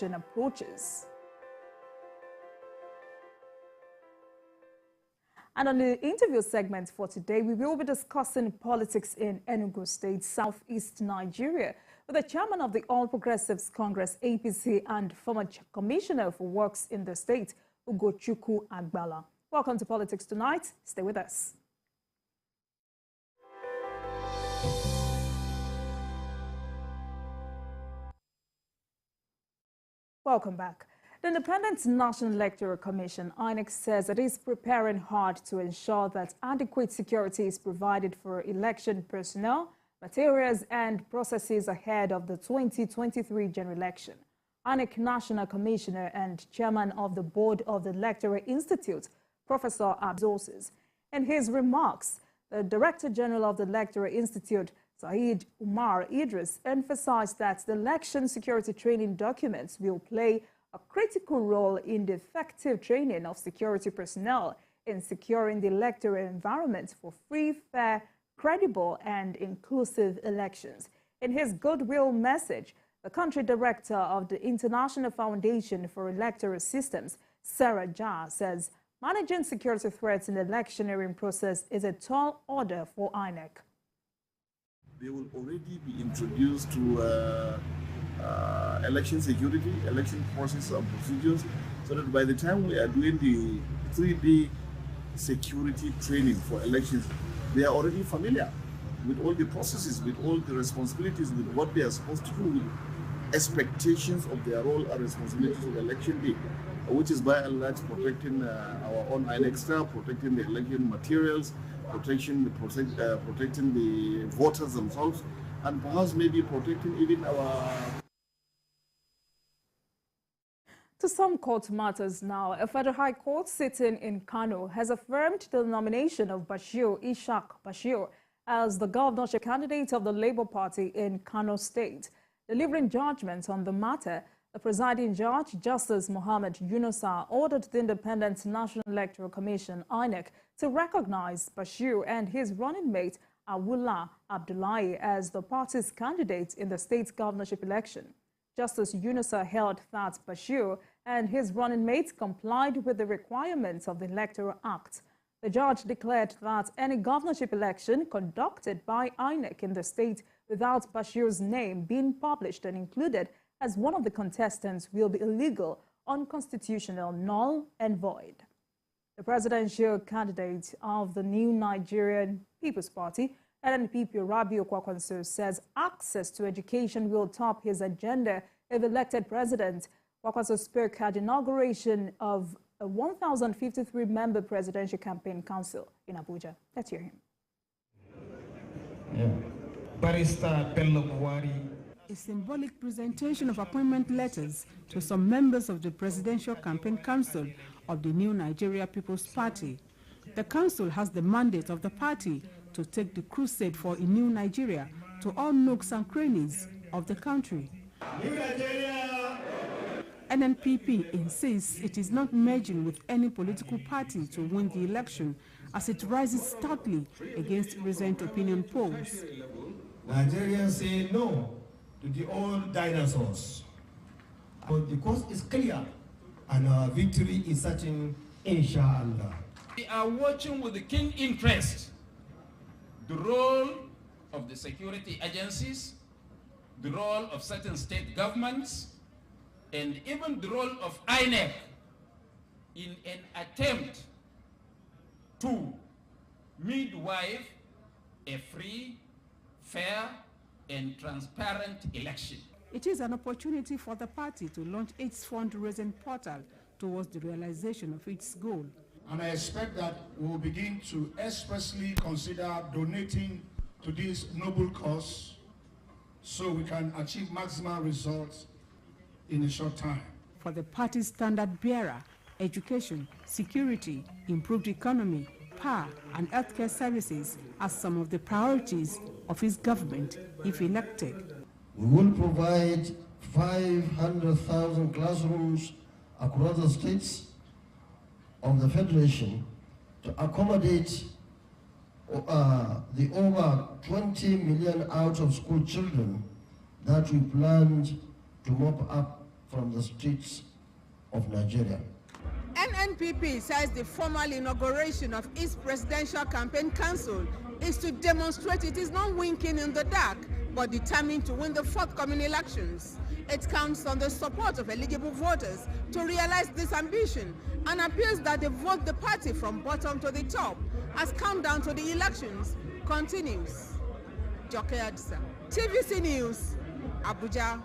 approaches. And on the interview segment for today, we will be discussing politics in Enugu State, southeast Nigeria, with the chairman of the All Progressives Congress APC and former commissioner for works in the state, Agballah. Welcome to Politics Tonight. Stay with us. Welcome back. The Independent National Electoral Commission, INEC, says it is preparing hard to ensure that adequate security is provided for election personnel, materials and processes ahead of the 2023 general election. INEC National Commissioner and Chairman of the Board of the Electoral Institute, Professor Abdulsays. In his remarks, the Director General of the Electoral Institute, Saeed Umar Idris, emphasized that the election security training documents will play a critical role in the effective training of security personnel in securing the electoral environment for free, fair, credible, and inclusive elections. In his goodwill message, the country director of the International Foundation for Electoral Systems, Sarah Jha, says managing security threats in the electioneering process is a tall order for INEC. They will already be introduced to election security, election process and procedures, so that by the time we are doing the 3D security training for elections, they are already familiar with all the processes, with all the responsibilities, with what they are supposed to do, with expectations of their role and responsibilities of election day, which is by and large protecting our own INEC staff, protecting the election materials, protecting the voters themselves, and perhaps maybe protecting even our... To some court matters now, a federal high court sitting in Kano has affirmed the nomination of Ishaq Bashir as the governorship candidate of the Labour Party in Kano State. Delivering judgment on the matter, the presiding judge, Justice Muhammad Yunusa, ordered the Independent National Electoral Commission, INEC, to recognize Bashir and his running mate, Awula Abdullahi, as the party's candidate in the state's governorship election. Justice Yunusa held that Bashir and his running mate complied with the requirements of the Electoral Act. The judge declared that any governorship election conducted by INEC in the state without Bashir's name being published and included as one of the contestants will be illegal, unconstitutional, null and void. The presidential candidate of the New Nigerian People's Party, NNPP, Rabiu Kwakwanso, says access to education will top his agenda if elected president. Kwakwanso spoke at the inauguration of a 1,053-member presidential campaign council in Abuja. Let's hear him. Barrister Bello Buhari. A symbolic presentation of appointment letters to some members of the Presidential Campaign Council of the New Nigeria People's Party. The council has the mandate of the party to take the crusade for a new Nigeria to all nooks and crannies of the country. New Nigeria! NNPP insists it is not merging with any political party to win the election as it rises stoutly against recent opinion polls. Nigerians say no to the old dinosaurs. But the course is clear and our victory is certain, inshallah. We are watching with the keen interest the role of the security agencies, the role of certain state governments, and even the role of INEC in an attempt to midwife a free, fair, and transparent election. It is an opportunity for the party to launch its fundraising portal towards the realization of its goal. And I expect that we will begin to expressly consider donating to this noble cause so we can achieve maximum results in a short time. For the party's standard bearer, education, security, improved economy, power and healthcare services are some of the priorities of his government if elected. We will provide 500,000 classrooms across the states of the Federation to accommodate the over 20 million out-of-school children that we planned to mop up from the streets of Nigeria. NNPP says the formal inauguration of its presidential campaign council is to demonstrate it is not winking in the dark, but determined to win the forthcoming elections. It counts on the support of eligible voters to realize this ambition and appeals that they vote the party from bottom to the top as countdown to the elections continues. Joke Adisa, TVC News, Abuja.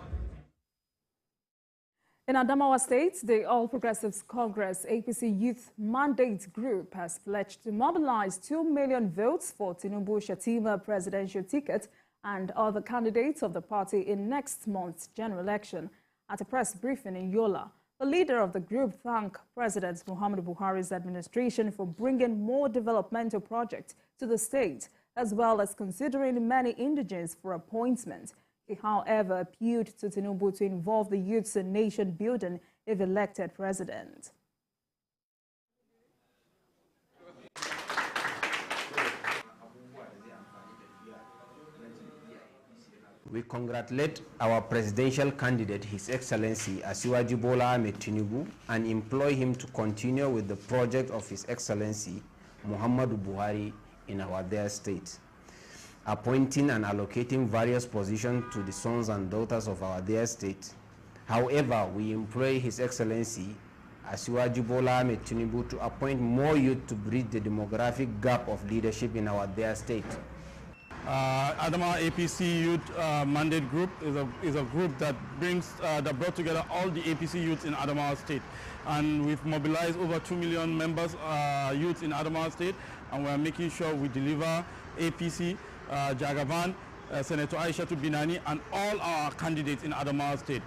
In Adamawa State, the All Progressives Congress APC Youth Mandate Group has pledged to mobilize 2 million votes for Tinubu-Shatima presidential ticket and other candidates of the party in next month's general election. At a press briefing in Yola, the leader of the group thanked President Muhammadu Buhari's administration for bringing more developmental projects to the state, as well as considering many indigents for appointment. He, however, appealed to Tinubu to involve the youths in nation building if elected president. We congratulate our presidential candidate, His Excellency Asiwaju Bola Ahmed Tinubu, and implore him to continue with the project of His Excellency Muhammadu Buhari in our dear state, appointing and allocating various positions to the sons and daughters of our dear state. However, we implore His Excellency Asiwaju Bola Ahmed Tinubu to appoint more youth to bridge the demographic gap of leadership in our dear state. Adamawa APC Youth Mandate Group is a group that brought together all the APC youths in Adamawa State, and we've mobilized over 2 million members, youths in Adamawa State, and we are making sure we deliver APC, Jagaban, Senator Aishatu Binani, and all our candidates in Adamawa State.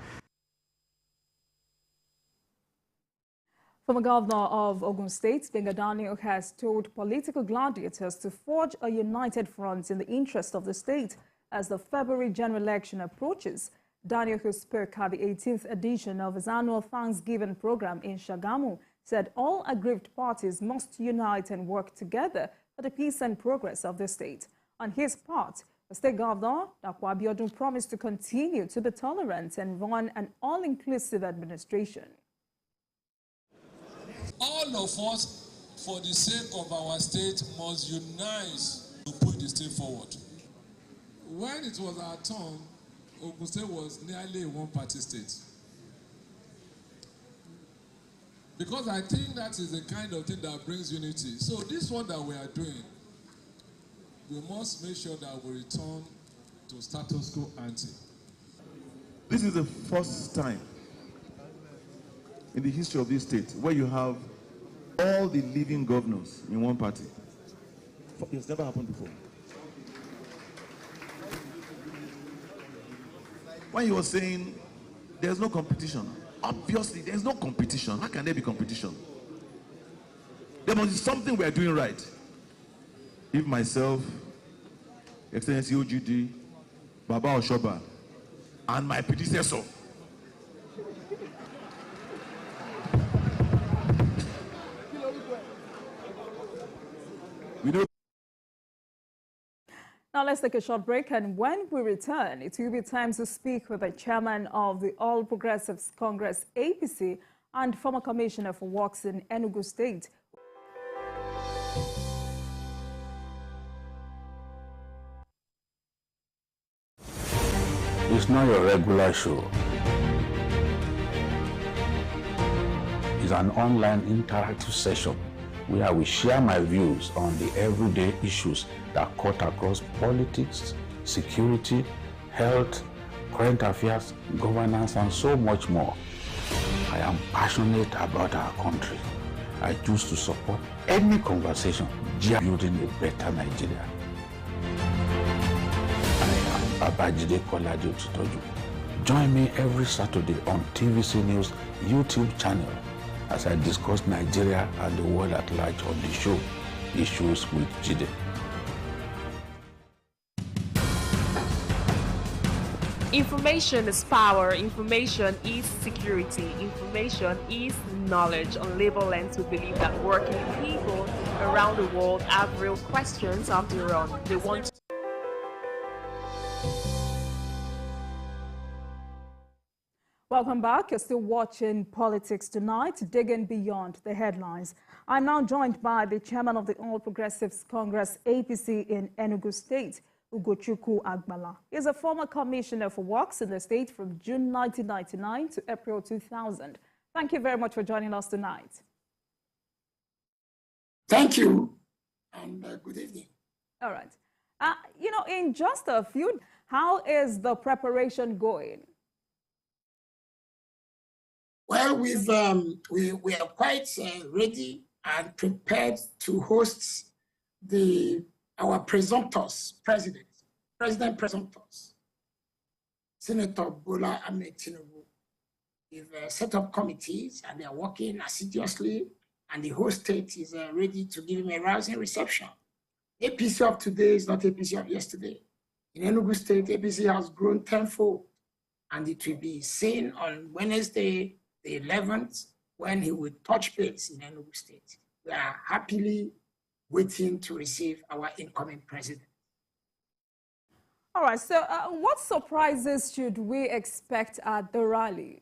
Former Governor of Ogun State, Daniel, has told political gladiators to forge a united front in the interest of the state as the February general election approaches. Daniel, who spoke at the 18th edition of his annual Thanksgiving program in Shagamu, said all aggrieved parties must unite and work together for the peace and progress of the state. On his part, the state governor, Dapo Abiodun, promised to continue to be tolerant and run an all-inclusive administration. All of us, for the sake of our state, must unite to put the state forward. When it was our turn, Ogun State was nearly a one-party state. Because I think that is the kind of thing that brings unity. So this one that we are doing, we must make sure that we return to status quo ante. This is the first time in the history of this state where you have all the leading governors in one party. It's never happened before. When you were saying there's no competition, obviously there's no competition. How can there be competition? There must be something we are doing right. If myself, Excellency OGD, Baba Oshoba, and my predecessor Now let's take a short break, and when we return, it will be time to speak with the chairman of the All Progressives Congress APC and former commissioner for works in Enugu State. It's not your regular show. It's an online interactive session where we share my views on the everyday issues that cut across politics, security, health, current affairs, governance, and so much more. I am passionate about our country. I choose to support any conversation building a better Nigeria. I am Babajide Kolade Otitoju. Join me every Saturday on TVC News YouTube channel as I discuss Nigeria and the world at large on the show, Issues with Jide. Information is power, information is security, information is knowledge. On Labor Lens, we believe that working people around the world have real questions of their own. They want to Welcome back. You're still watching Politics Tonight, digging beyond the headlines. I'm now joined by the chairman of the All Progressives Congress APC in Enugu State, Agballah. He's a former commissioner for works in the state from June 1999 to April 2000. Thank you very much for joining us tonight. Thank you, and good evening. All right. In just a few, how is the preparation going? Well, we are quite ready and prepared to host our presumptors, president presumptors, Senator Bola Ahmed Tinubu. We've set up committees and they are working assiduously, and the whole state is ready to give him a rousing reception. APC of today is not APC of yesterday. In Enugu State, APC has grown tenfold, and it will be seen on Wednesday, the 11th, when he will touch base in Enugu State. We are happily waiting to receive our incoming president. All right, so what surprises should we expect at the rally?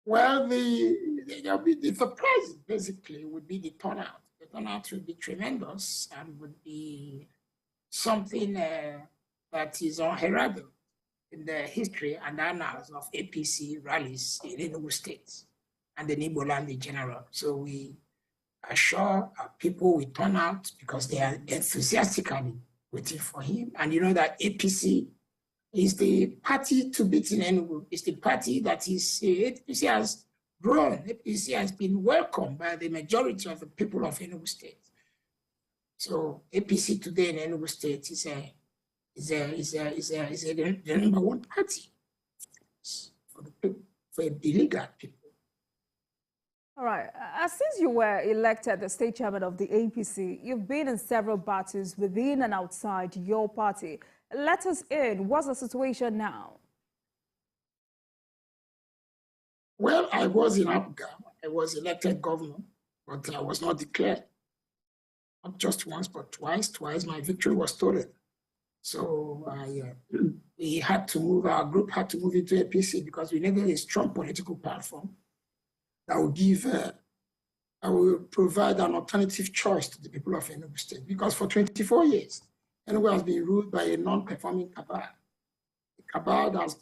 Well, the surprise basically would be the turnout. The turnout will be tremendous and would be something that is unheralded in the history and annals of APC rallies in Enugu State and the Igbo land in general. So we are sure people will turn out because they are enthusiastically waiting for him. And you know that APC is the party to beat in Enugu. It's the party that is, APC has grown. APC has been welcomed by the majority of the people of Enugu State. So APC today in Enugu State is the number one party for the people, for a beleaguered people. All right. Since you were elected the state chairman of the APC, you've been in several battles within and outside your party. Let us in. What's the situation now? Well, I was in Abuja. I was elected governor, but I was not declared. Not just once, but twice. Twice my victory was stolen. So we had to move, our group had to move into APC because we needed a strong political platform that would give, that will provide an alternative choice to the people of Enugu State. Because for 24 years, Enugu has been ruled by a non-performing cabal. The cabal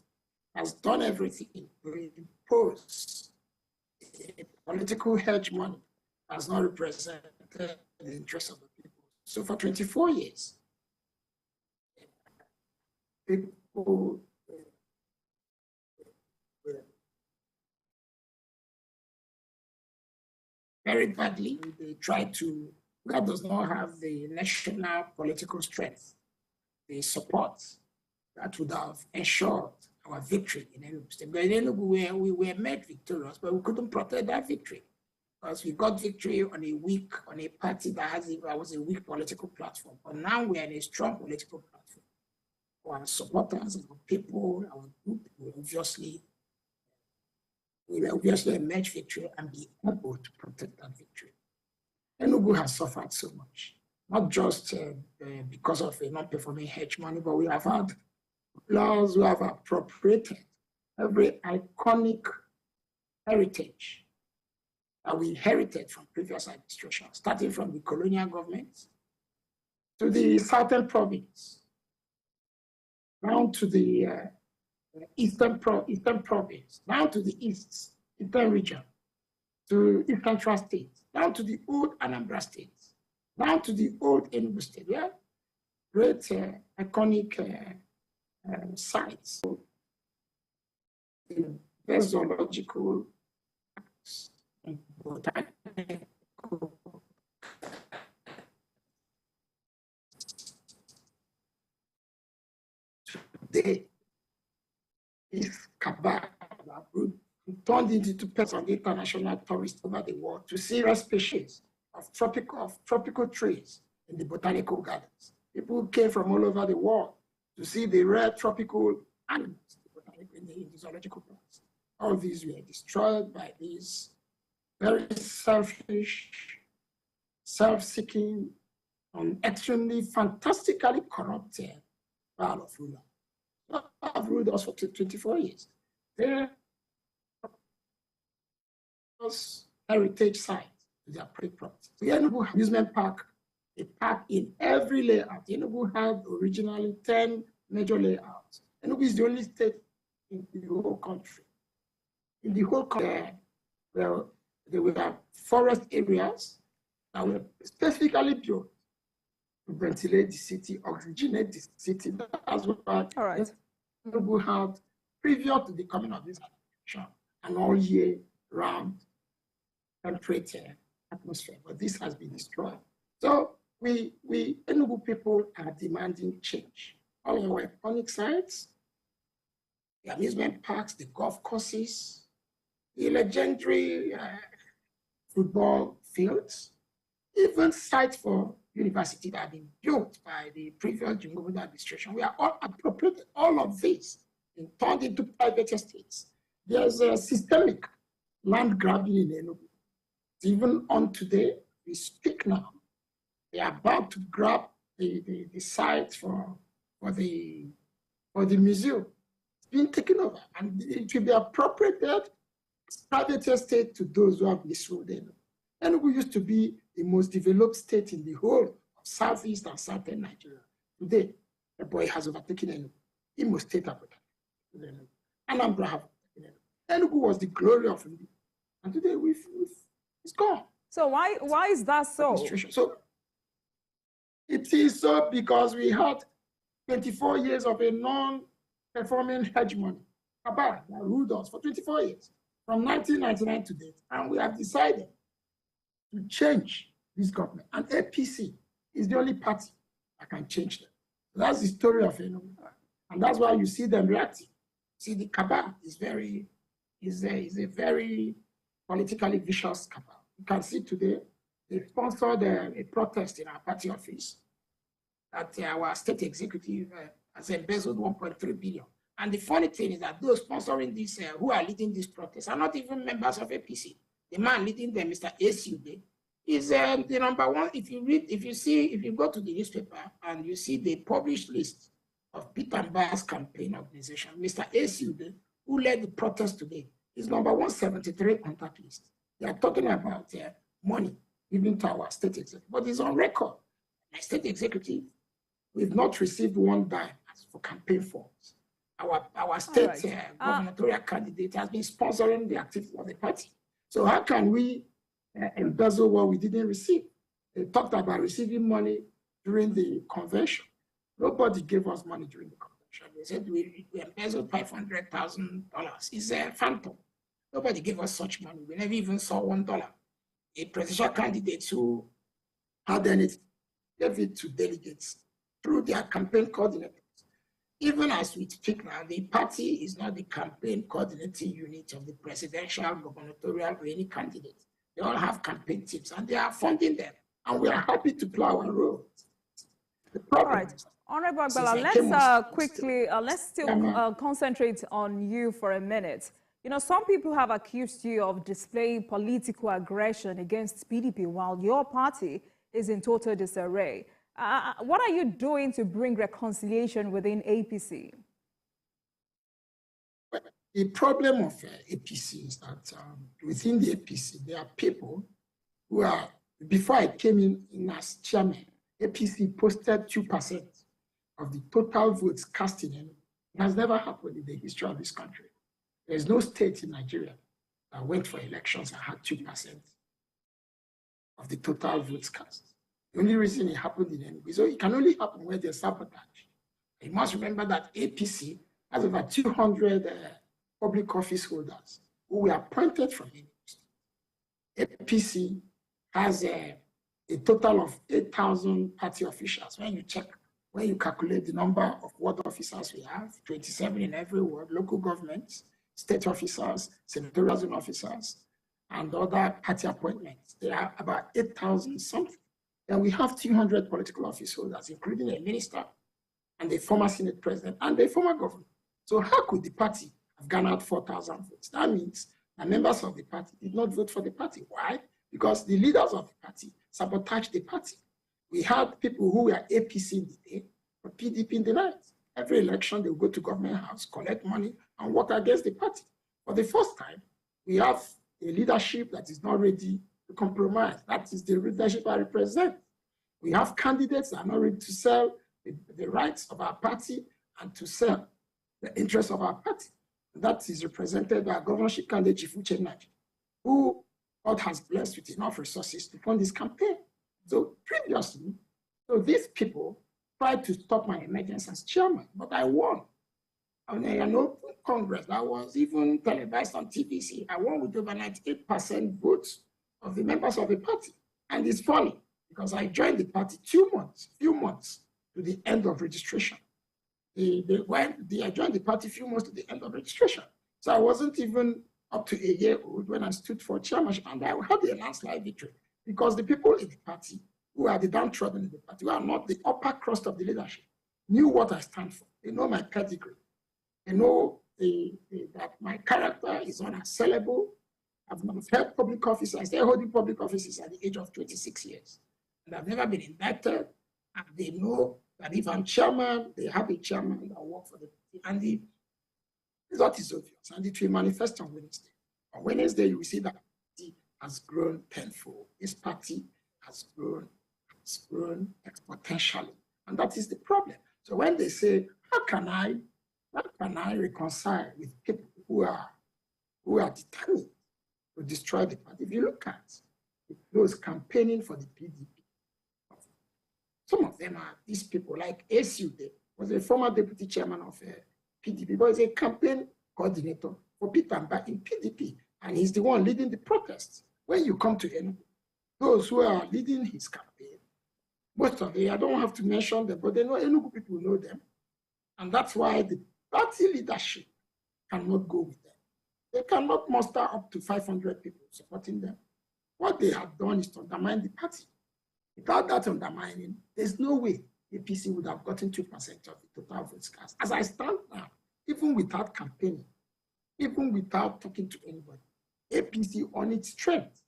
has done everything to impose a political hegemony, has not represented the interests of the people. So for 24 years, people very badly. They tried to, that does not have the national political strength, the support that would have ensured our victory in Enugu State. But in Enugu, we were made victorious, but we couldn't protect that victory because we got victory on a party that was a weak political platform. But now we are in a strong political platform. Our supporters, our people, our group will obviously emerge victory and be able to protect that victory. Enugu has suffered so much, not just because of a non-performing hegemony, but we have had laws who have appropriated every iconic heritage that we inherited from previous administrations, starting from the colonial governments to the southern province, down to the eastern province, down to the eastern region, to East Central States, down to the old Anambra States, down to the old Enugu State. Yeah, great iconic sites. The best zoological this cabal turned into pets of international tourists over the world to see rare species of tropical trees in the botanical gardens. People came from all over the world to see the rare tropical animals in the zoological parks. All these were destroyed by these very selfish, self-seeking, and extremely fantastically corrupted power of ruler. have ruled us for 24 years. There was heritage sites. They are property. The Enugu amusement park, a park in every layout. Enugu had originally 10 major layouts. Enugu is the only state in the whole country. In the whole country, there were forest areas that were specifically built to ventilate the city, oxygenate the city. That's what Enugu had previous to the coming of this administration, an all year round temperature atmosphere, but this has been destroyed. So we Enugu people are demanding change. All our iconic sites, the amusement parks, the golf courses, the legendary football fields, even sites for university that have been built by the previous Jingobuda administration. We are all appropriated all of this and turned into private estates. There's a systemic land grabbing in Enugu. Even on today, we speak now. They are about to grab the site for the museum. It's been taken over, and it will be appropriated as private estate to those who have misruled Enugu. Enugu used to be the most developed state in the whole of southeast and southern Nigeria. Today, the boy has overtaken Enugu. Imo State have overtaken Enugu. Anambra have overtaken Enugu. Enugu was the glory of Enugu, and today it's gone. So why is that so? So it is so because we had 24 years of a non-performing hegemony. Agballah that ruled us for 24 years, from 1999 to date, and we have decided to change this government. And APC is the only party that can change them. So that's the story of Enugu, and that's why you see them reacting. See, the cabal is a very politically vicious cabal. You can see today, they sponsored a protest in our party office that our state executive has embezzled 1.3 billion. And the funny thing is that those sponsoring this, who are leading this protest, are not even members of APC. The man leading them, Mr. Yobe, is the number one. If you go to the newspaper and you see the published list of Peter Mbah's campaign organization, Mr. Yobe, who led the protest today, is number 173 on that list. They are talking about money given to our state executive, but it's on record. My state executive, we've not received one dime for campaign funds. Our state gubernatorial candidate has been sponsoring the activities of the party. So how can we embezzle what we didn't receive? They talked about receiving money during the convention. Nobody gave us money during the convention. They said we embezzled $500,000. It's a phantom. Nobody gave us such money. We never even saw $1. A presidential candidate who had anything gave it to delegates through their campaign coordinators. Even as we speak now, the party is not the campaign coordinating unit of the presidential, gubernatorial, or any candidate. They all have campaign teams, and they are funding them, and we are happy to play our role. The problem is, Honorable Agballah, let's still concentrate on you for a minute. You know, some people have accused you of displaying political aggression against PDP while your party is in total disarray. What are you doing to bring reconciliation within APC? The problem of APC is that within the APC, there are people who are, before I came in as chairman, APC posted 2% of the total votes cast in it. It has never happened in the history of this country. There's no state in Nigeria that went for elections and had 2% of the total votes cast. The only reason it happened in Enugu, so it can only happen where there's sabotage. You must remember that APC has over 200 public office holders who were appointed from Enugu. APC has a total of 8,000 party officials. When you calculate the number of ward officers we have, 27 in every ward, local governments, state officers, senatorial zone officers, and other party appointments, there are about 8,000 something. Then we have 200 political office holders, including a minister and a former Senate president and a former governor. So how could the party have garnered 4,000 votes? That means the members of the party did not vote for the party. Why? Because the leaders of the party sabotaged the party. We had people who were APC in the day, but PDP in the night. Every election, they will go to government house, collect money, and work against the party. For the first time, we have a leadership that is not ready to compromise. That is the leadership I represent. We have candidates that are not ready to sell the rights of our party and to sell the interests of our party. That is represented by our governorship candidate, Chief Naji, who God has blessed with enough resources to fund this campaign. So previously, these people tried to stop my emergence as chairman, but I won. And an open Congress that was even televised on TVC. I won with over 98% votes of the members of the party. And it's funny because I joined the party few months to the end of registration. I joined the party few months to the end of registration. So I wasn't even up to a year old when I stood for chairmanship, and I had a landslide victory because the people in the party who are the downtrodden in the party, who are not the upper crust of the leadership, knew what I stand for. They know my pedigree. They know that my character is unassailable. I've held public office. I started holding public offices at the age of 26 years. And I've never been indicted. And they know that if I'm chairman, they have a chairman that will work for the party. And the result is obvious. And it will manifest on Wednesday. On Wednesday, you will see that the party has grown tenfold. This party has grown exponentially. And that is the problem. So when they say, how can I reconcile with people who are determined to destroy the party? If you look at those campaigning for the PDP, some of them are these people, like Esude was a former deputy chairman of PDP, but he's a campaign coordinator for Peter Mba in PDP, and he's the one leading the protests. When you come to Enugu, those who are leading his campaign, most of them, I don't have to mention them, but they know Enugu people know them, and that's why the party leadership cannot go with them. They cannot muster up to 500 people supporting them. What they have done is to undermine the party. Without that undermining, there's no way APC would have gotten 2% of the total votes cast. As I stand now, even without campaigning, even without talking to anybody, APC on its strength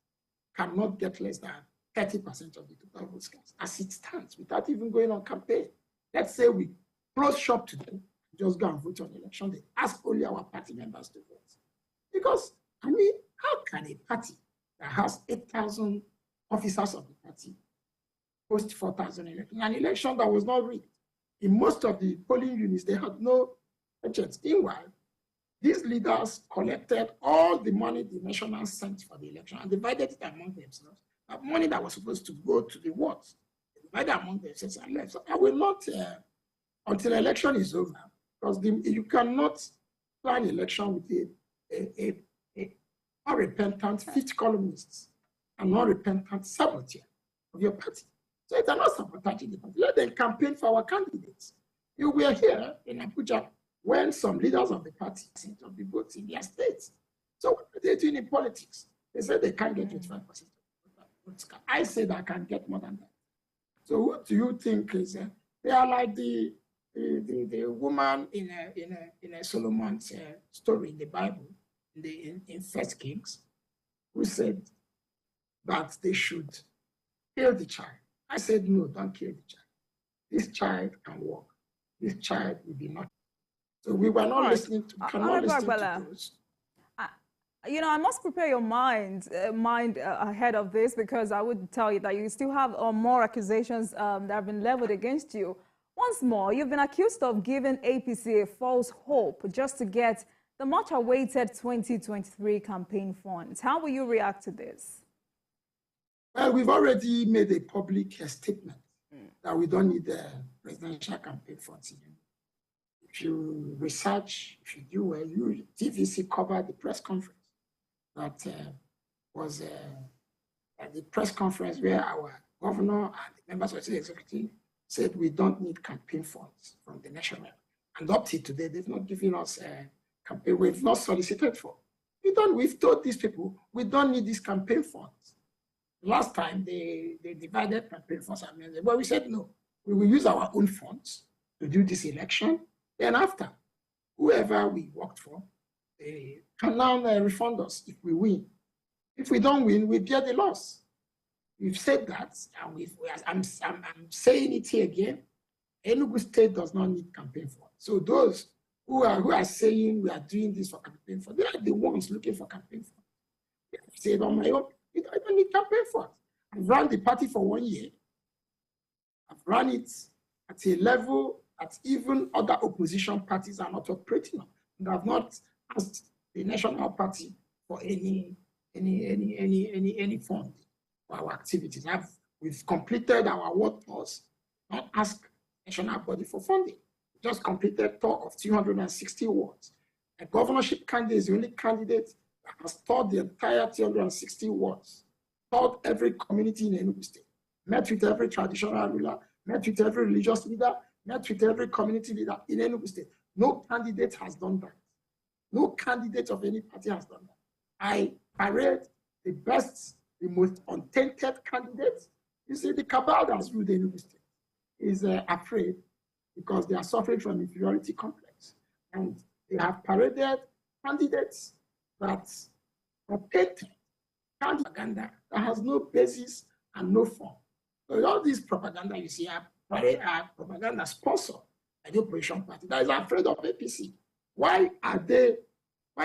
cannot get less than 30% of the total votes cast. As it stands, without even going on campaign. Let's say we close shop today, just go and vote on election day. Ask only our party members to vote. Because, I mean, how can a party that has 8,000 officers of the party post 4,000 elections, an election that was not rigged? In most of the polling units, they had no agents. Meanwhile, these leaders collected all the money the nationals sent for the election and divided it among themselves. That money that was supposed to go to the wards, they divided among themselves and left. So I will not, until election is over, because you cannot plan election with a unrepentant fifth columnists and non-repentant saboteur of your party. So if they're not sabotaging the party, let them campaign for our candidates. You were here in Abuja when some leaders of the party sent of the votes in their states. So what are they doing in politics? They said they can't get 25% of the votes. I said I can get more than that. So what do you think is they are like the woman in a Solomon's story in the Bible, in First Kings, who said that they should kill the child. I said, no, don't kill the child. This child can walk. This child will be not. So we were not listening to, cannot listen to those. You know, I must prepare your mind ahead of this, because I would tell you that you still have more accusations that have been leveled against you. Once more, you've been accused of giving APC a false hope just to get the much-awaited 2023 campaign funds. How will you react to this? Well, we've already made a public statement that we don't need the presidential campaign funds. If you research, if you do well, TVC covered the press conference that was the press conference where our governor and the members of the executive said we don't need campaign funds from the national. And up to today, they've not given us a campaign. We've not solicited for. We've told these people we don't need these campaign funds. Last time they divided campaign funds, but we said no. We will use our own funds to do this election. Then after, whoever we worked for, they can now refund us if we win. If we don't win, we bear the loss. We've said that, and I'm saying it here again. Enugu State does not need campaign funds. So those who are saying we are doing this for campaign for, they are the ones looking for campaign for. I said on my own, I don't need campaign for. I've run the party for 1 year. I've run it at a level that even other opposition parties are not operating on. And I've not asked the national party for any fund for our activities. We've completed our ward tours, not asked national body for funding. We just completed tour of 260 wards. A governorship candidate is the only candidate that has toured the entire 260 wards, toured every community in Enugu State, met with every traditional ruler, met with every religious leader, met with every community leader in Enugu State. No candidate has done that. No candidate of any party has done that. I parade the best, the most untainted candidates. You see, the cabal that's ruled Enugu State is afraid because they are suffering from inferiority complex. And they have paraded candidates that are painted propaganda that has no basis and no form. So all this propaganda you see are propaganda sponsored by the opposition party that is afraid of APC. Why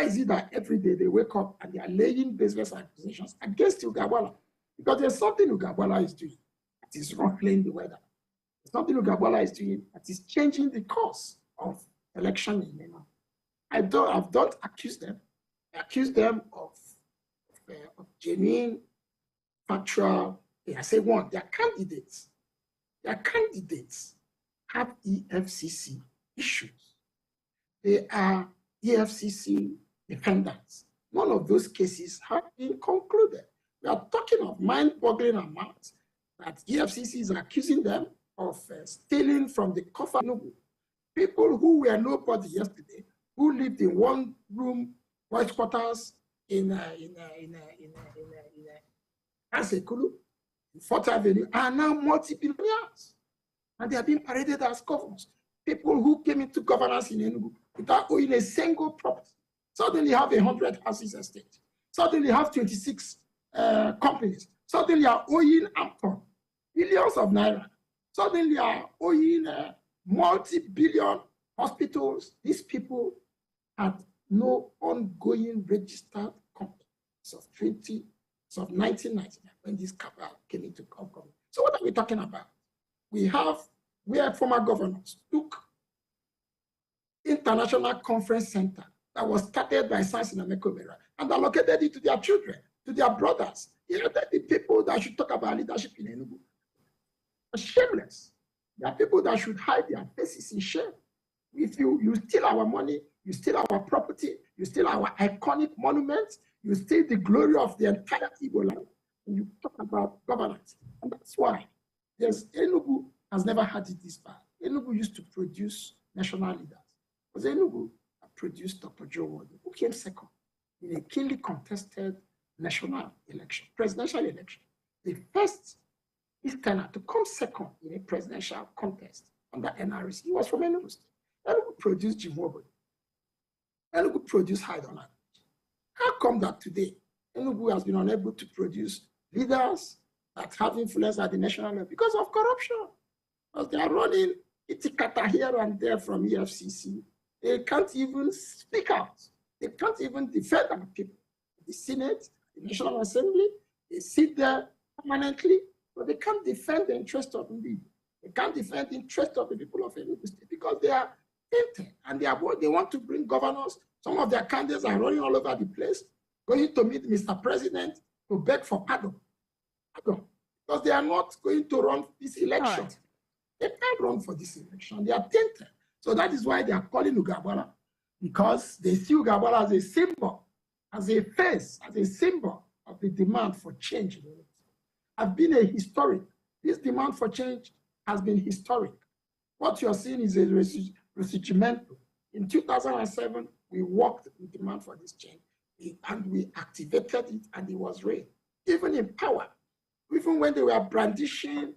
is it that every day they wake up and they are laying baseless accusations against Agballah? Because there's something Agballah is doing that is ruffling the weather. There's something Agballah is doing that is changing the course of election in Enugu. I've don't accuse them. I accuse them of genuine, factual. I say one, their candidates have EFCC issues. They are EFCC defendants. None of those cases have been concluded. We are talking of mind-boggling amounts that EFCC is accusing them of stealing from the coffer. People who were nobody yesterday, who lived in one-room white quarters in Asekulu, in 4th Avenue, are now multi-billionaires. And they are being paraded as governors. People who came into governance in Enugu without owning a single property suddenly have 100 houses estate. Suddenly have 26 companies. Suddenly are owing Ampton billions of naira. Suddenly are owing multi-billion hospitals. These people had no ongoing registered companies of 1999 when this cabal came into government. So what are we talking about? We have where former governors took international conference center that was started by Science and Mekobera and allocated it to their children, to their brothers. You know, the people that should talk about leadership in Enugu are shameless. They are people that should hide their faces in shame. If you steal our money, you steal our property, you steal our iconic monuments, you steal the glory of the entire Igbo land, and you talk about governance. And that's why Enugu has never had it this bad. Enugu used to produce national leaders. Because Enugu produced Dr. Joe Wadi, who came second in a keenly contested national election, presidential election. The first Easterner to come second in a presidential contest under NRC, he was from Enugu State. Enugu produced Jim Wobody. Enugu produced Haidonat. How come that today Enugu has been unable to produce leaders that have influence at the national level? Because of corruption. Because they are running itikata here and there from EFCC. They can't even speak out. They can't even defend our people. The Senate, the National Assembly, they sit there permanently, but they can't defend the interest of the people. They can't defend the interest of the people of Enugu State because they are tainted and they want to bring governors. Some of their candidates are running all over the place, going to meet Mr. President to beg for pardon. Because they are not going to run this election. Right. They can't run for this election. They are tainted. So that is why they are calling Agballah, because they see Agballah as a symbol, as a face, as a symbol of the demand for change. I've been a historic. This demand for change has been historic. What you're seeing is a resurgimento. In 2007, we worked with demand for this change, and we activated it, and it was raised. Even in power, even when they were brandishing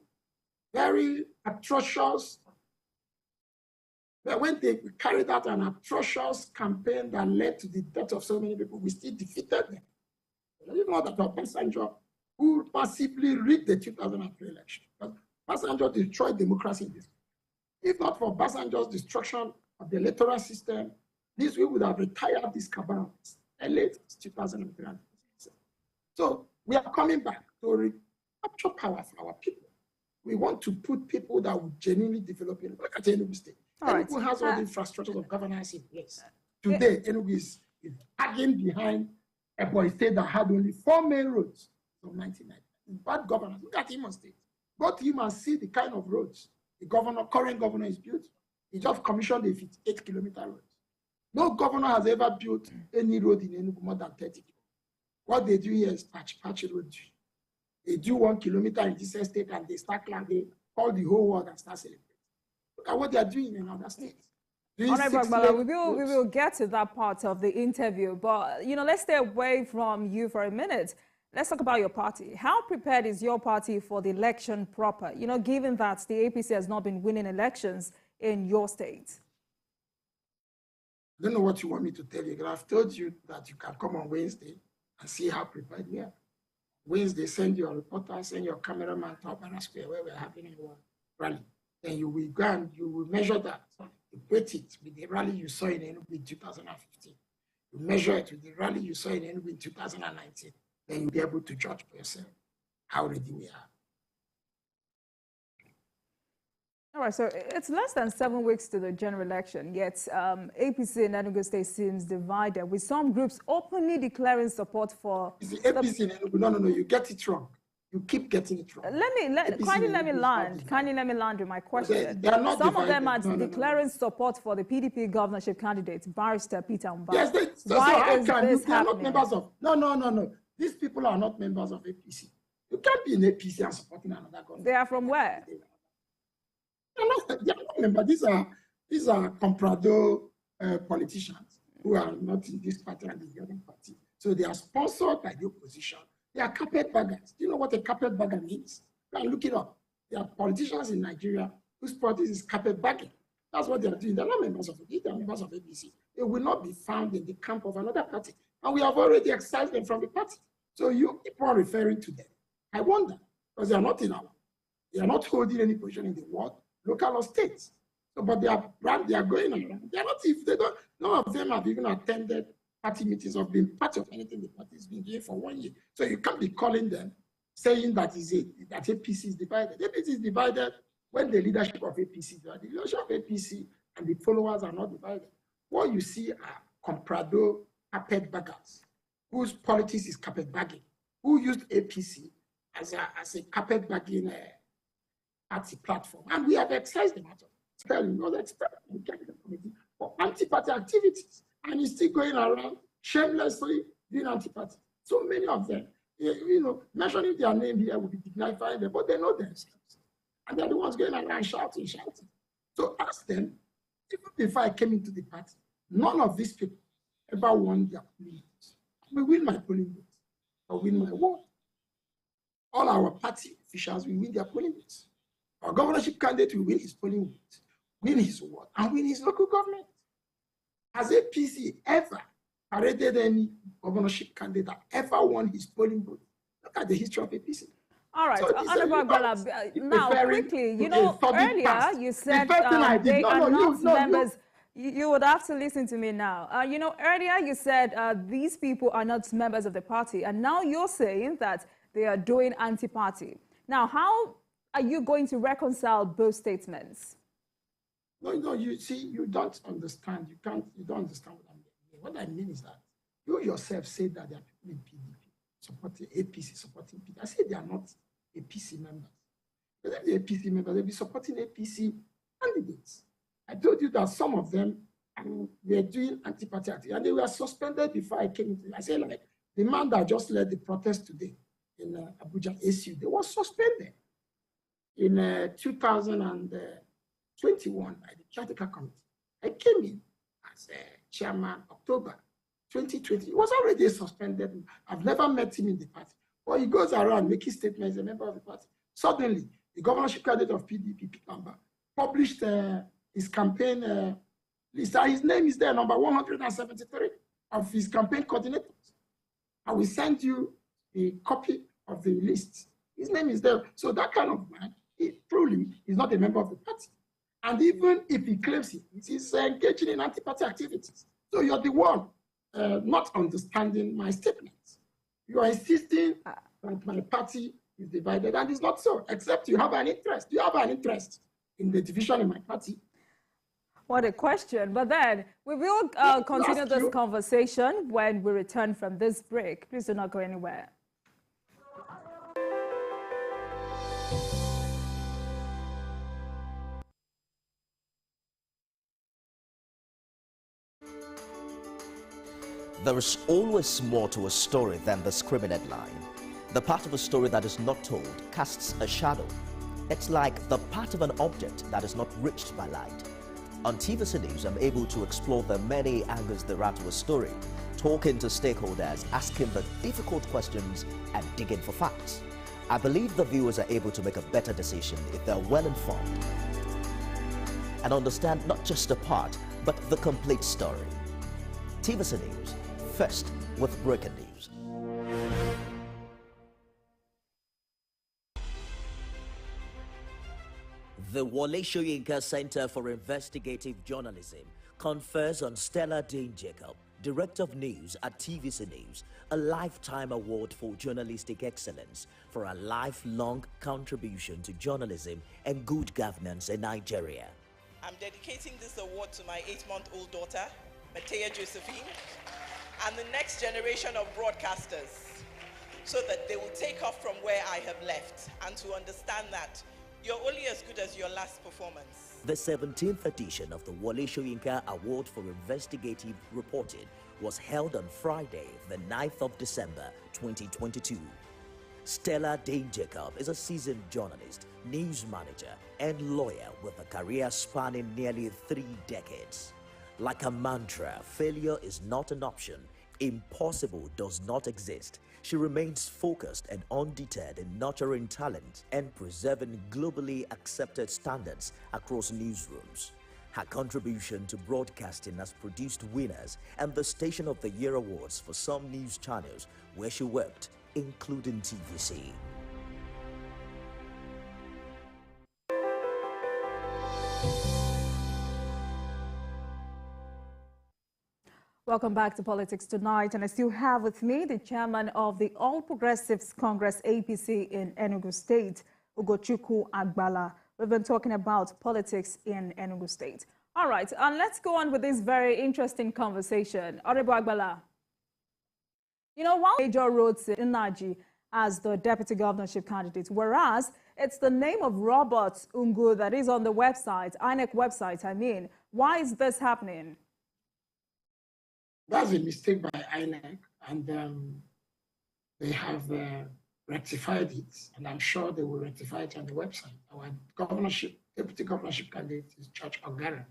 very atrocious, when they carried out an atrocious campaign that led to the death of so many people, we still defeated them. You know that Obasanjo, who massively rigged the 2003 election, Obasanjo destroyed democracy in this. If not for Obasanjo's destruction of the electoral system, we would have retired these cabals late 2003. So we are coming back to capture power for our people. We want to put people that will genuinely develop it. Look at Enugu State. Enugu has all the infrastructures of governance in place. Today, Enugu is lagging behind a boy state that had only 4 main roads from 1990. Bad governance. Look at Imo State. Go to him and see the kind of roads the current governor is built. He just commissioned a 58-kilometer road. No governor has ever built any road in Enugu more than 30 kilometers. What they do here is patch road. They do 1 kilometer in this estate and they start like they call the whole world and start celebrating. Look at what they are doing in other states. Honorable Agballah, we will get to that part of the interview, but let's stay away from you for a minute. Let's talk about your party. How prepared is your party for the election proper? Given that the APC has not been winning elections in your state. I don't know what you want me to tell you. I've told you that you can come on Wednesday and see how prepared we are. Wednesday, send your reporter, send your cameraman to Opera Square where we're having a rally. Then you will go and you will measure that. Equate it with the rally you saw in Enugu in 2015. You measure it with the rally you saw in Enugu in 2019. Then you'll be able to judge for yourself how ready we are. All right, so it's less than 7 weeks to the general election, yet APC in Enugu State seems divided, with some groups openly declaring support for... It's the APC in Enugu. No, you get it wrong. You keep getting it wrong. Kindly let me land with my question. Some of them are declaring support for the PDP governorship candidate, Barrister Peter Mbah. Yes, why is this happening? Not members of, no. These people are not members of APC. You can't be in APC and supporting another government. They are from where? They are not members. These are comprado politicians who are not in this party and in the other party. So they are sponsored by the opposition. They are carpetbaggers. Do you know what a carpetbagger means? Go and look it up. There are politicians in Nigeria whose politics is carpetbagging. That's what they are doing. They're not members of APC. They are members of APC. They will not be found in the camp of another party. And we have already excised them from the party. So you keep on referring to them. I wonder, because they are not holding any position in the world, local or states. So, but they are going around. They are not, if they don't, none of them have even attended party meetings or been part of anything the party has been doing for 1 year. So you can't be calling them, saying that APC is divided. APC is divided when the leadership of APC, the leadership of APC and the followers are not divided. What you see are comprado carpetbaggers, whose politics is carpetbagging, who used APC as a carpetbagging party platform. And we have excised them out of it. For anti-party activities. And he's still going around shamelessly doing anti-party. So many of them, mentioning their name here will be dignifying them, but they know themselves. And they're the ones going around shouting. So ask them, even before I came into the party, none of these people ever won their polling votes. We win my polling votes, or win my ward. All our party officials will win their polling votes. Our governorship candidate will win his polling votes, win his ward, and win his local government. Has APC ever paraded any governorship candidate that ever won his polling vote? Look at the history of APC. All right, Honorable Agballah, now quickly, earlier you said they are not members. You would have to listen to me now. Earlier you said these people are not members of the party, and now you're saying that they are doing anti-party. Now, how are you going to reconcile both statements? No, you see, you don't understand. You don't understand what I mean. What I mean is that you yourself said that there are people in PDP supporting APC, supporting PDP. I said they are not APC members. If they're APC members, they'll be supporting APC candidates. I told you that some of them were doing anti-party activity, and they were suspended before I came into it. I said, like, the man that just led the protest today in Abuja, ACU, they were suspended in 2021 by the Caretaker Committee. I came in as chairman October 2020. He was already suspended. I've never met him in the party. But he goes around making statements as a member of the party. Suddenly, the governorship candidate of PDP, published his campaign list. His name is there, number 173 of his campaign coordinators. I will send you a copy of the list. His name is there. So that kind of man, he truly is not a member of the party. And even if he claims he's engaging in anti-party activities. So you're the one not understanding my statements. You are insisting that my party is divided, and it's not so, except you have an interest. You have an interest in the division in my party. What a question. But then we will continue this conversation when we return from this break. Please do not go anywhere. There is always more to a story than the screaming headline. The part of a story that is not told casts a shadow. It's like the part of an object that is not reached by light. On TVC News, I'm able to explore the many angles there are to a story, talking to stakeholders, asking the difficult questions, and digging for facts. I believe the viewers are able to make a better decision if they're well informed and understand not just a part, but the complete story. TVC News, first with breaking news. The Wole Soyinka Center for Investigative Journalism confers on Stella Dane Jacob, Director of News at TVC News, a lifetime award for journalistic excellence for a lifelong contribution to journalism and good governance in Nigeria. I'm dedicating this award to my 8-month-old daughter, Matea Josephine, and the next generation of broadcasters, so that they will take off from where I have left and to understand that you're only as good as your last performance. The 17th edition of the Wole Soyinka Award for Investigative Reporting was held on Friday, the 9th of December, 2022. Stella Dane Jacob is a seasoned journalist, news manager, and lawyer with a career spanning nearly 3 decades. Like a mantra, failure is not an option. Impossible does not exist. She remains focused and undeterred in nurturing talent and preserving globally accepted standards across newsrooms. Her contribution to broadcasting has produced winners and the Station of the Year awards for some news channels where she worked, including TVC. Welcome back to Politics Tonight, and I still have with me the chairman of the All Progressives Congress APC in Enugu State, Ugochukwu Agballah. We've been talking about politics in Enugu State. All right, and let's go on with this very interesting conversation. Honorable Agballah, you know, one major roads in Naji as the deputy governorship candidate, whereas it's the name of Robert Ungu that is on the website, INEC website, I mean. Why is this happening? That's a mistake by INEC, and they have rectified it, and I'm sure they will rectify it on the website. Our deputy governorship candidate is George Ogara.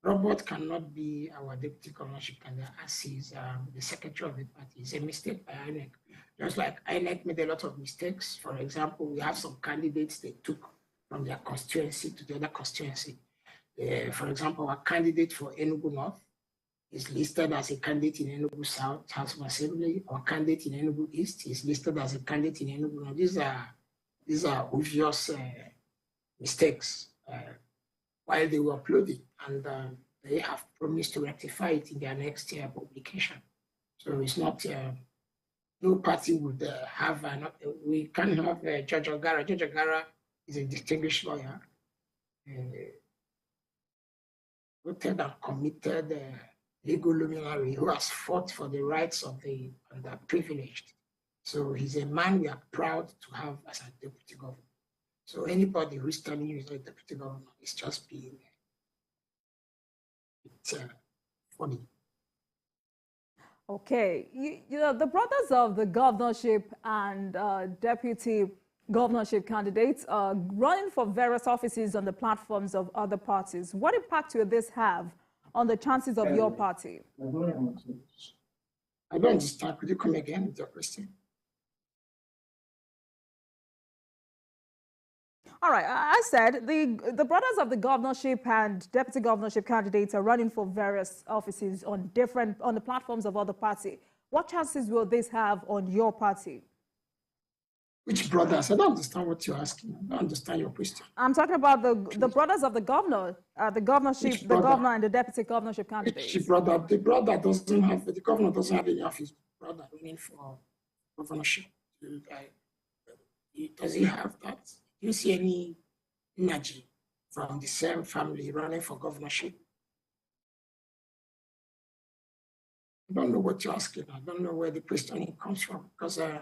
Robert cannot be our deputy governorship candidate as he's the secretary of the party. It's a mistake by INEC. Just like INEC made a lot of mistakes. For example, we have some candidates they took from their constituency to the other constituency. For example, our candidate for Enugu North is listed as a candidate in Enugu South House of Assembly. Our candidate in Enugu East is listed as a candidate in Enugu North. These are obvious mistakes while they were uploading, and they have promised to rectify it in their next publication. So it's not, no party would have, we can't have George Ogara. George Ogara is a distinguished lawyer, voted and committed legal luminary who has fought for the rights of the underprivileged. So he's a man we are proud to have as a deputy governor. So anybody who's telling you he's a deputy governor is just being funny. Okay, you know, the brothers of the governorship and deputy governorship candidates are running for various offices on the platforms of other parties. What impact will this have on the chances of your party? I don't understand. Could you come again with your question? All right, I said the brothers of the governorship and deputy governorship candidates are running for various offices on the platforms of other parties. What chances will this have on your party? Which brothers? I don't understand what you're asking. I don't understand your question. I'm talking about the brothers of the governor, the governorship, the governor and the deputy governorship candidates. Which brother? The governor doesn't have any of his brother running for governorship. Does he have that? Do you see any energy from the same family running for governorship? I don't know what you're asking. I don't know where the questioning comes from because I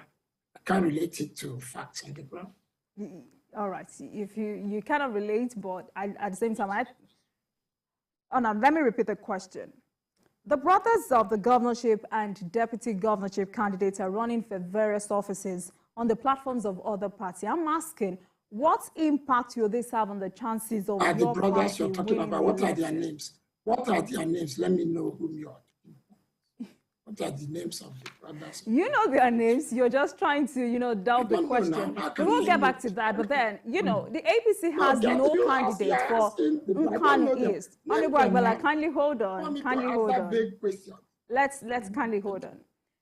can't relate it to facts on the ground. All right. If you cannot relate, but at the same time, let me repeat the question. The brothers of the governorship and deputy governorship candidates are running for various offices on the platforms of other parties. I'm asking, what impact will this have on the chances of the your brothers party you're talking about? What are their names? What are their names? Let me know whom you are. What are the names of the brothers? You know their names. You're just trying to, doubt the question. We will get back to that. But then, the APC has no candidate for Kano East. Honorable Agballah, kindly hold on. Kindly hold on. Let's kindly hold on.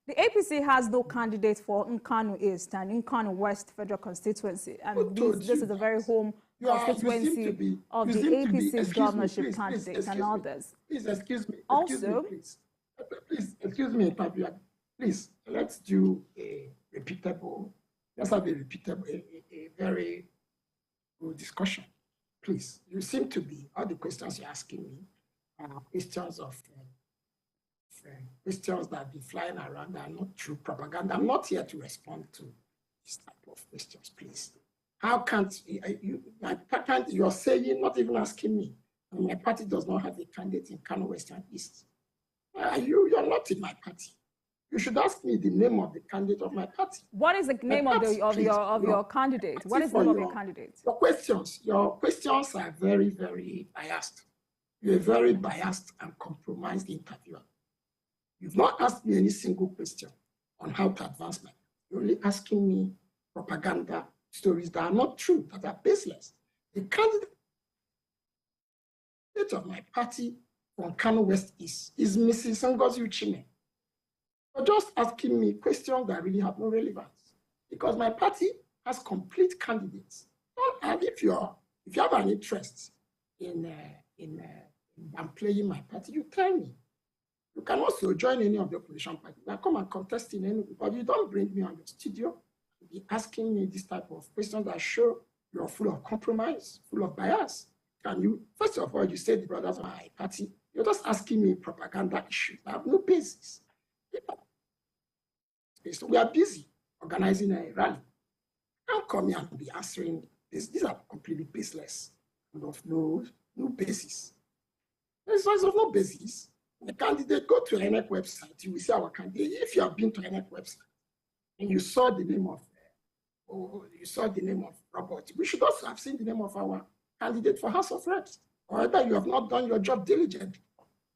The APC has no candidate for Kano East and Kano West federal constituency. And this is a very home constituency of the APC governorship candidates and others. Please, excuse me. Please, excuse me, Pabia. Please, let's do let's have a very good discussion. Please, you seem to be, all the questions you're asking me are questions questions that be flying around that are not true propaganda. I'm not here to respond to this type of questions, please. How can't you're saying, not even asking me, my party does not have a candidate in Kano West and East. You're not in my party. You should ask me the name of the candidate of my party. What is the name of your candidate? What is the name of your candidate? Your questions are very, very biased. You're a very biased and compromised interviewer. You've not asked me any single question on how to advance my. You're only asking me propaganda stories that are not true, that are baseless. The candidate of my party from Kano West is Mrs. Ngozi Uchime. You're just asking me questions that really have no relevance because my party has complete candidates. And if you have an interest in playing my party, you tell me. You can also join any of the opposition parties. Now come and contest in any, but you don't bring me on your studio and be asking me this type of questions that show you're full of compromise, full of bias. Can you, first of all, you say the brothers of my party, you're just asking me propaganda issues that have no basis. So we are busy organizing a rally. Don't come here and be answering this. These are completely baseless and of no basis. There's of no basis. The candidate, go to NNPP website, you will see our candidate. If you have been to NNPP website and you saw the name of Robert, we should also have seen the name of our candidate for House of Reps. Or whether you have not done your job diligently.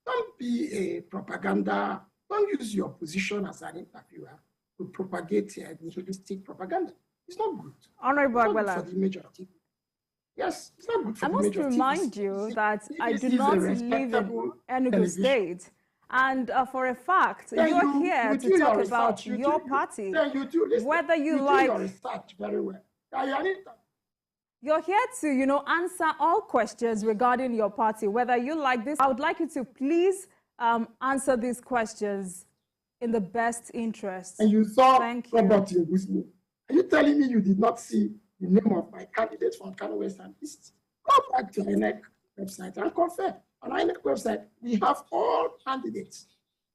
Don't be a propaganda, don't use your position as an interviewer to propagate nihilistic propaganda. It's not good. Honorable Agballah. For the image of TV. Yes, it's not good for I must remind you that I do not live in Enugu State. And for a fact, you're here to talk about your party. Whether you like your research very well. You're here to, answer all questions regarding your party, whether you like this. I would like you to please answer these questions in the best interest. And you saw Robert Yogusmo. Are you telling me you did not see the name of my candidate from Kano West and East? Go back to the NNPP website and confirm. On our NNPP website, we have all candidates.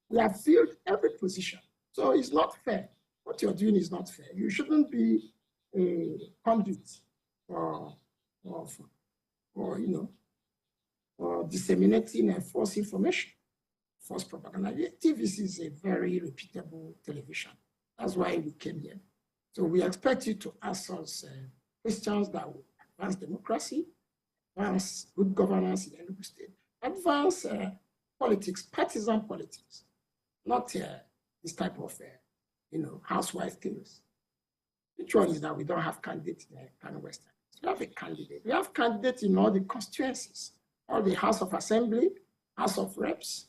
We have filled every position. So it's not fair. What you're doing is not fair. You shouldn't be a conduit for disseminating false information, false propaganda. TVC is a very reputable television. That's why we came here. So we expect you to ask us questions that will advance democracy, advance good governance in Enugu State, advance politics, partisan politics, not this type of housewife things. Which one is that we don't have candidates in Kano West? We have a candidate. We have candidates in all the constituencies, all the House of Assembly, House of Reps.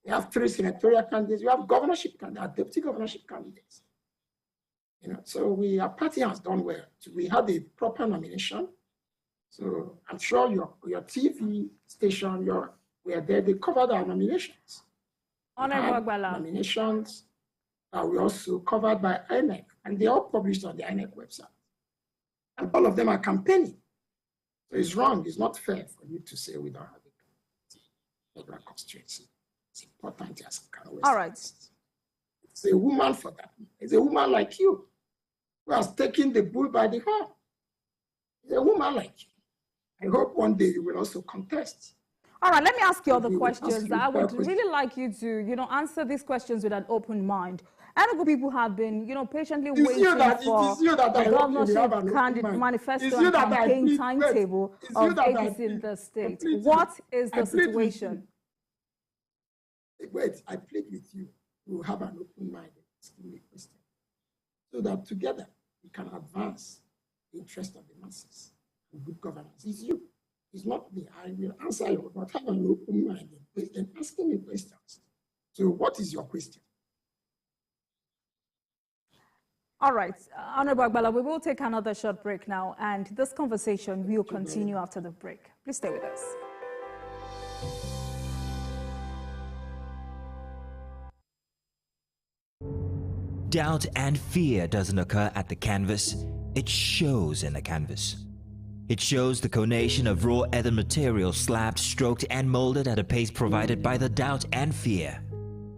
We have 3 senatorial candidates. We have governorship candidates, deputy governorship candidates. So our party has done well. So we had a proper nomination. So I'm sure your TV station, we are there. They covered our nominations. Honorable Agballah. Nominations were also covered by INEC, and they all published on the INEC website. And all of them are campaigning. So it's wrong. It's not fair for you to say we don't have a regular constituency. It's important as Kano West. All right. It's a woman for that. It's a woman like you who has taken the bull by the horn. It's a woman like you. I hope one day you will also contest. All right, let me ask you other questions. I would really like you to, answer these questions with an open mind. Enugu people have been, patiently waiting for the governorship manifesto and campaign timetable of APC in the state. What is the situation? Wait, I plead with you. We will have an open mind and ask me a question, so that together we can advance the interest of the masses and good governance. It's you. It's not me. I will answer you, but have an open mind and ask me questions. So what is your question? All right, Honorable Agballah, we will take another short break now, and this conversation will continue after the break. Please stay with us. Doubt and fear doesn't occur at the canvas, it shows in the canvas. It shows the conation of raw earthen material slabbed, stroked and molded at a pace provided by the doubt and fear.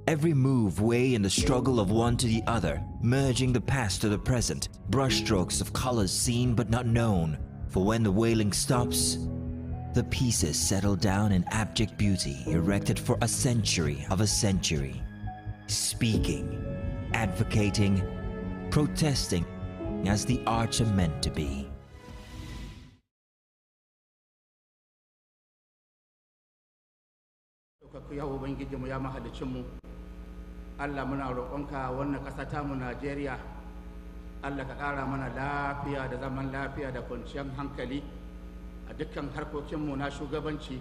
Every move weigh in the struggle of one to the other, merging the past to the present, brushstrokes of colors seen but not known. For when the wailing stops, the pieces settle down in abject beauty erected for a century of a century. Speaking, advocating, protesting as the arts are meant to be. Allah muna roƙonka wannan ƙasa ta mu Najeriya, Allah ka ƙara mana lafiya da zaman lafiya da kwanciyar hankali a dukkan harkokinmu na shugabanci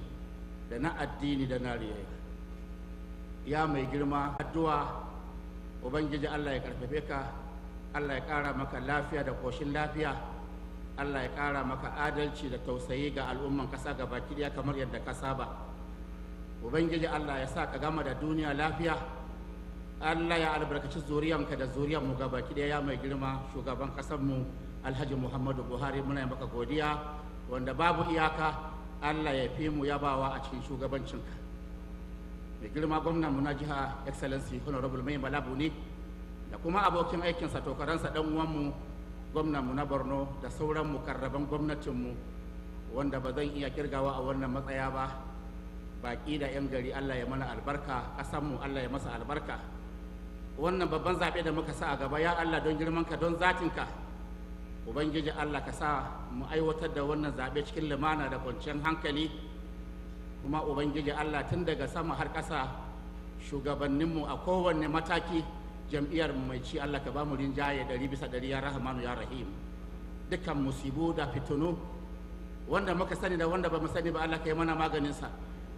da na addini da na rayuwa. Ya mai girma addu'a, Ubangiji Allah ya karfafe ka, Allah ya ƙara maka lafiya da ƙoshin lafiya, Allah ya ƙara maka adalci da tausayi ga al'umman ƙasa gabaki ɗaya kamar yadda ka saba. Ubangiji Allah ya sa ka gama da duniya lafiya. Allah ya albarkaci zuriyanka da zuriyanmu gabaki ɗaya, ya mai girma shugaban ƙasarmu Alhaji Muhammadu Buhari, muna yi maka godiya wanda babu iyaka. Allah ya fi mu yabawa a cikin shugabancinka. Mai girma gwamnanmu na jiha Excellency Honorable Mai Malabuni da kuma abokin aikinsa tokaransa ɗan uwanmu gwamnanmu na Borno da sauran mukarraban gwamnatinmu wanda ba zan iya kirgawa a wannan matsaya ba. Baƙi da 'yan gari, Allah ya mana albarka, ƙasanmu Allah ya masa albarka. Wannan babban zaɓe da muka sa a gaba, ya Allah don girmanka don zatinka, Ubangiji Allah ka sa mu aiwatar da wannan zaɓe cikin lumana da kwanciyar hankali. Kuma Ubangiji Allah tun daga sama har ƙasa, shugabanninmu a kowanne mataki, jam'iyyar mai ci Allah ka ba mu rinjaye 100% ya Rahmanu ya Rahim. Dukkan musibu da fitunu wanda muka sani da wanda ba mu sani ba, Allah ka yi mana maganinsa.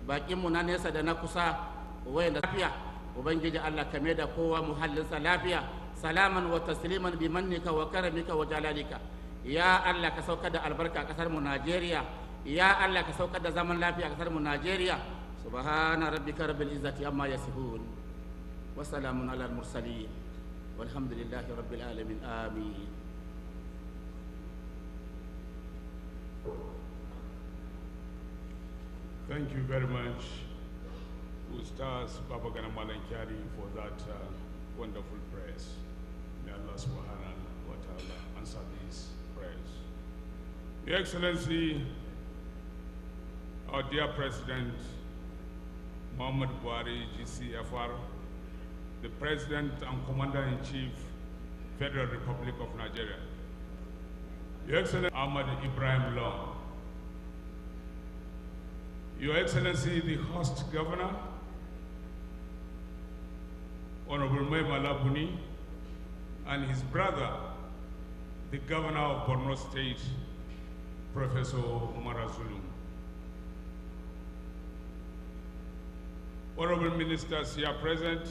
Baƙinmu na nesa da na kusa wayanda lafiya, Ubangiji Allah ka da kowa muhallinsa lafiya, salaman wa tasliman bi mannika wa karamika wa jalalika. Ya Allah ka saukar da albarka a kasar mu Najeriya, ya Allah ka saukar da zaman lafiya a kasar mu Najeriya. Subhana rabbika rabbil izzati amma yasifun wa salamun alal mursalin walhamdulillahi rabbil alamin. Amin. Thank you very much, Ustaz Babagana Malankyari, for that wonderful prayers. May Allah subhanahu wa ta'ala answer these prayers. Your Excellency, our dear President Muhammad Buhari, GCFR, the President and Commander-in-Chief, Federal Republic of Nigeria. Your Excellency Ahmad Ibrahim Law, Your Excellency, the host governor, Honorable Mai Malabuni, and his brother, the governor of Borno State, Professor Umar Zulum. Honorable ministers here present,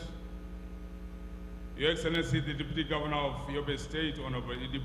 Your Excellency, the Deputy Governor of Yobe State, Honorable